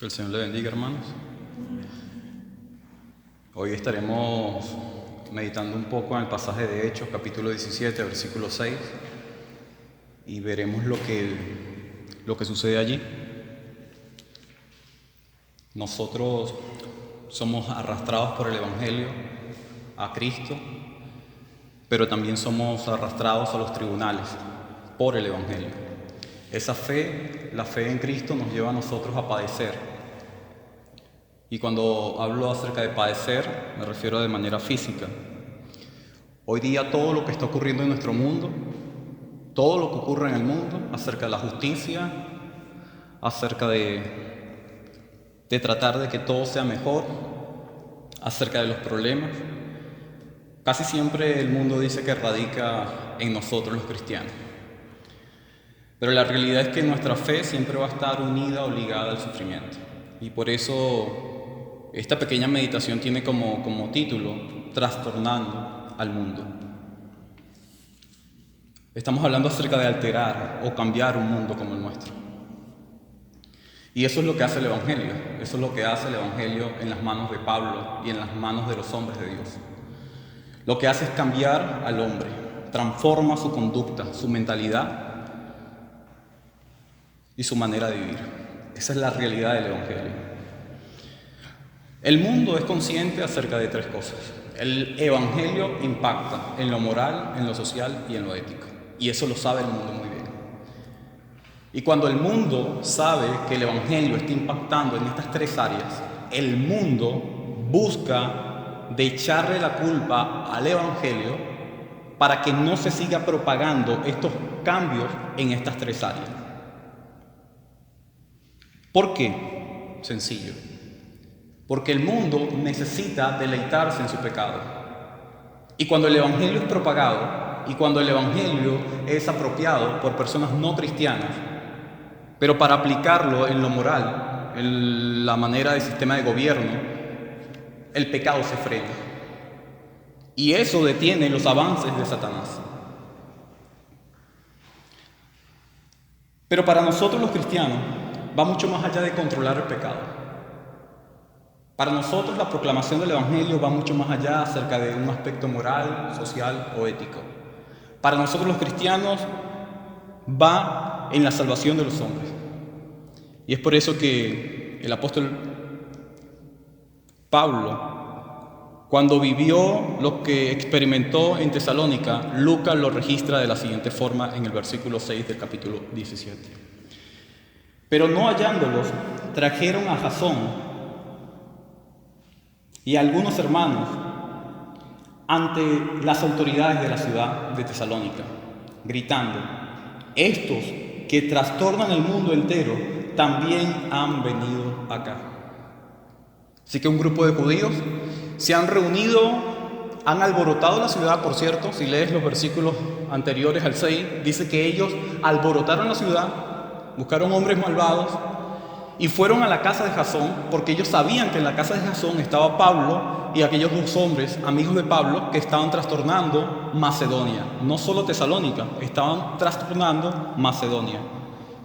Que el Señor le bendiga, hermanos. Hoy estaremos meditando un poco en el pasaje de Hechos, capítulo 17, versículo 6, y veremos lo que sucede allí. Nosotros somos arrastrados por el Evangelio a Cristo, pero también somos arrastrados a los tribunales por el Evangelio. Esa fe, la fe en Cristo, nos lleva a nosotros a padecer. Y cuando hablo acerca de padecer, me refiero de manera física. Hoy día todo lo que está ocurriendo en nuestro mundo, todo lo que ocurre en el mundo, acerca de la justicia, acerca de tratar de que todo sea mejor, acerca de los problemas, casi siempre el mundo dice que radica en nosotros los cristianos. Pero la realidad es que nuestra fe siempre va a estar unida o ligada al sufrimiento. Y por eso esta pequeña meditación tiene como título Trastornando al mundo. Estamos hablando acerca de alterar o cambiar un mundo como el nuestro. Y eso es lo que hace el Evangelio. Eso es lo que hace el Evangelio en las manos de Pablo y en las manos de los hombres de Dios. Lo que hace es cambiar al hombre, transforma su conducta, su mentalidad y su manera de vivir. Esa es la realidad del Evangelio. El mundo es consciente acerca de tres cosas. El Evangelio impacta en lo moral, en lo social y en lo ético. Y eso lo sabe el mundo muy bien. Y cuando el mundo sabe que el Evangelio está impactando en estas tres áreas, el mundo busca de echarle la culpa al Evangelio para que no se siga propagando estos cambios en estas tres áreas. ¿Por qué? Sencillo. Porque el mundo necesita deleitarse en su pecado. Y cuando el Evangelio es propagado, y cuando el Evangelio es apropiado por personas no cristianas, pero para aplicarlo en lo moral, en la manera de sistema de gobierno, el pecado se frena. Y eso detiene los avances de Satanás. Pero para nosotros los cristianos va mucho más allá de controlar el pecado. Para nosotros la proclamación del Evangelio va mucho más allá acerca de un aspecto moral, social o ético. Para nosotros los cristianos va en la salvación de los hombres. Y es por eso que el apóstol Pablo, cuando vivió lo que experimentó en Tesalónica, Lucas lo registra de la siguiente forma en el versículo 6 del capítulo 17. Pero no hallándolos, trajeron a Jasón y a algunos hermanos ante las autoridades de la ciudad de Tesalónica, gritando: estos que trastornan el mundo entero también han venido acá. Así que un grupo de judíos se han reunido, han alborotado la ciudad. Por cierto, si lees los versículos anteriores al 6, dice que ellos alborotaron la ciudad, buscaron hombres malvados y fueron a la casa de Jasón, porque ellos sabían que en la casa de Jasón estaba Pablo y aquellos dos hombres, amigos de Pablo, que estaban trastornando Macedonia. No solo Tesalónica, estaban trastornando Macedonia.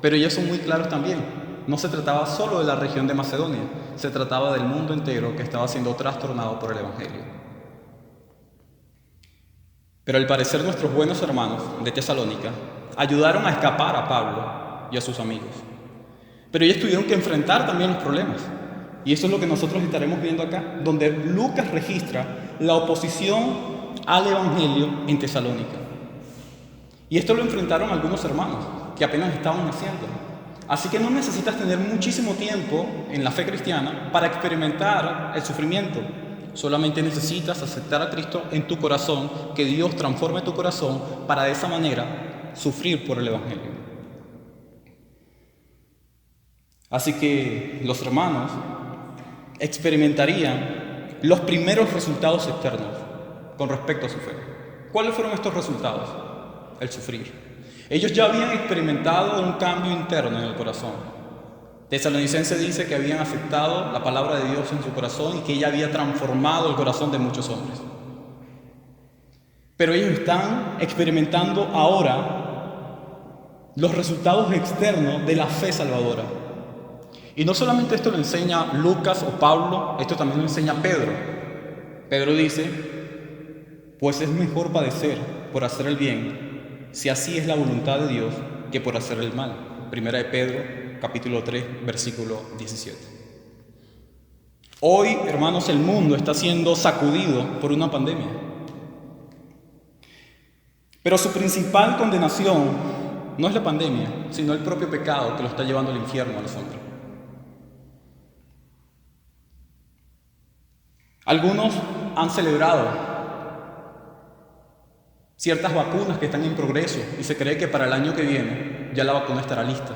Pero ellos son muy claros también. No se trataba solo de la región de Macedonia, se trataba del mundo entero que estaba siendo trastornado por el Evangelio. Pero al parecer nuestros buenos hermanos de Tesalónica ayudaron a escapar a Pablo y a sus amigos. Pero ellos tuvieron que enfrentar también los problemas. Y eso es lo que nosotros estaremos viendo acá, donde Lucas registra la oposición al Evangelio en Tesalónica. Y esto lo enfrentaron algunos hermanos que apenas estaban naciendo. Así que no necesitas tener muchísimo tiempo en la fe cristiana para experimentar el sufrimiento. Solamente necesitas aceptar a Cristo en tu corazón, que Dios transforme tu corazón para de esa manera sufrir por el Evangelio. Así que los hermanos experimentarían los primeros resultados externos con respecto a su fe. ¿Cuáles fueron estos resultados? El sufrir. Ellos ya habían experimentado un cambio interno en el corazón. Tesalonicense dice que habían aceptado la palabra de Dios en su corazón y que ella había transformado el corazón de muchos hombres. Pero ellos están experimentando ahora los resultados externos de la fe salvadora. Y no solamente esto lo enseña Lucas o Pablo, esto también lo enseña Pedro. Pedro dice, pues es mejor padecer por hacer el bien, si así es la voluntad de Dios, que por hacer el mal. Primera de Pedro, capítulo 3, versículo 17. Hoy, hermanos, el mundo está siendo sacudido por una pandemia. Pero su principal condenación no es la pandemia, sino el propio pecado que lo está llevando al infierno a los hombres. Algunos han celebrado ciertas vacunas que están en progreso y se cree que para el año que viene ya la vacuna estará lista.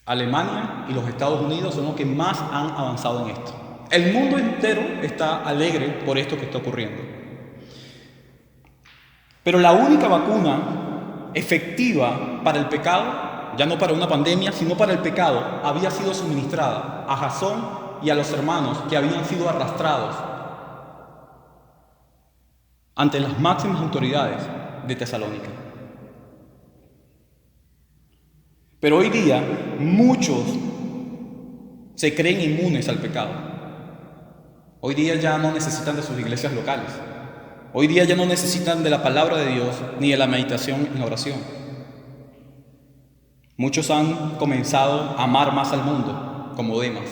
Alemania y los Estados Unidos son los que más han avanzado en esto. El mundo entero está alegre por esto que está ocurriendo. Pero la única vacuna efectiva para el pecado, ya no para una pandemia, sino para el pecado, había sido suministrada a Jasón y a los hermanos que habían sido arrastrados ante las máximas autoridades de Tesalónica. Pero hoy día muchos se creen inmunes al pecado. Hoy día ya no necesitan de sus iglesias locales. Hoy día ya no necesitan de la palabra de Dios ni de la meditación en oración. Muchos han comenzado a amar más al mundo, como Demas,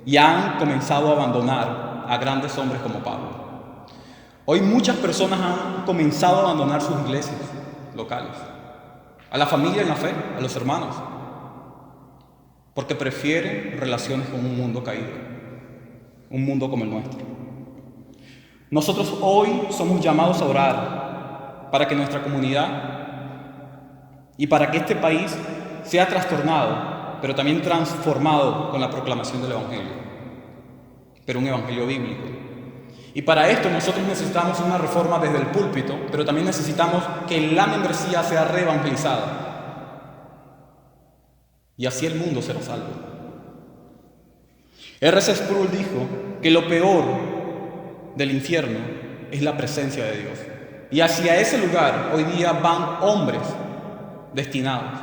y han comenzado a abandonar a grandes hombres como Pablo. Hoy muchas personas han comenzado a abandonar sus iglesias locales, a la familia en la fe, a los hermanos, porque prefieren relaciones con un mundo caído, un mundo como el nuestro. Nosotros hoy somos llamados a orar para que nuestra comunidad y para que este país sea trastornado, pero también transformado con la proclamación del Evangelio, pero un Evangelio bíblico. Y para esto nosotros necesitamos una reforma desde el púlpito, pero también necesitamos que la membresía sea reevangelizada. Y así el mundo será salvo. R.C. Sproul dijo que lo peor del infierno es la presencia de Dios. Y hacia ese lugar hoy día van hombres destinados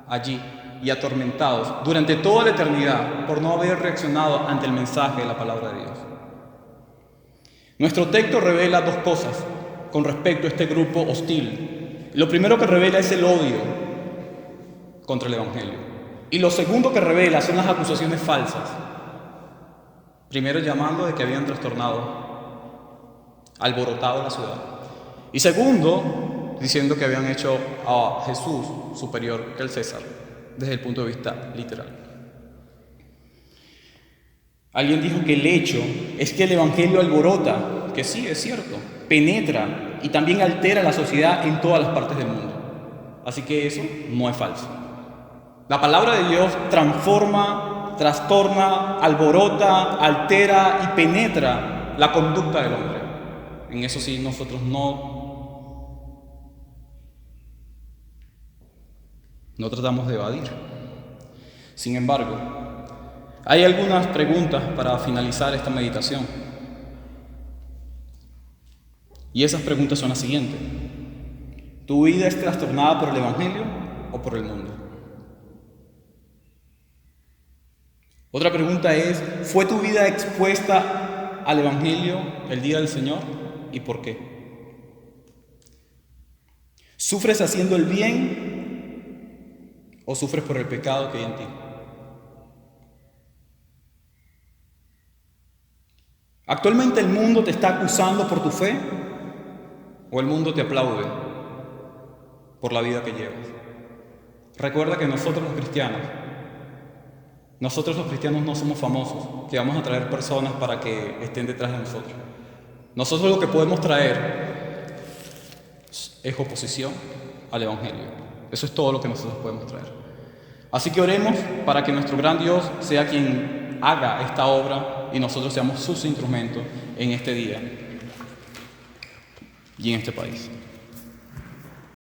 allí y atormentados durante toda la eternidad por no haber reaccionado ante el mensaje de la palabra de Dios. Nuestro texto revela dos cosas con respecto a este grupo hostil. Lo primero que revela es el odio contra el Evangelio. Y lo segundo que revela son las acusaciones falsas. Primero llamando de que habían trastornado, alborotado la ciudad. Y segundo, diciendo que habían hecho a Jesús superior que el César, desde el punto de vista literal. Alguien dijo que el hecho es que el Evangelio alborota, que sí, es cierto, penetra y también altera la sociedad en todas las partes del mundo. Así que eso no es falso. La palabra de Dios transforma, trastorna, alborota, altera y penetra la conducta del hombre. En eso sí nosotros no tratamos de evadir. Sin embargo, hay algunas preguntas para finalizar esta meditación. Y esas preguntas son las siguientes. ¿Tu vida es trastornada por el Evangelio o por el mundo? Otra pregunta es, ¿fue tu vida expuesta al Evangelio el día del Señor? ¿Y por qué? ¿Sufres haciendo el bien o sufres por el pecado que hay en ti? ¿Actualmente el mundo te está acusando por tu fe o el mundo te aplaude por la vida que llevas? Recuerda que nosotros los cristianos no somos famosos, que vamos a traer personas para que estén detrás de nosotros. Nosotros lo que podemos traer es oposición al Evangelio. Eso es todo lo que nosotros podemos traer. Así que oremos para que nuestro gran Dios sea quien haga esta obra y nosotros seamos sus instrumentos en este día y en este país.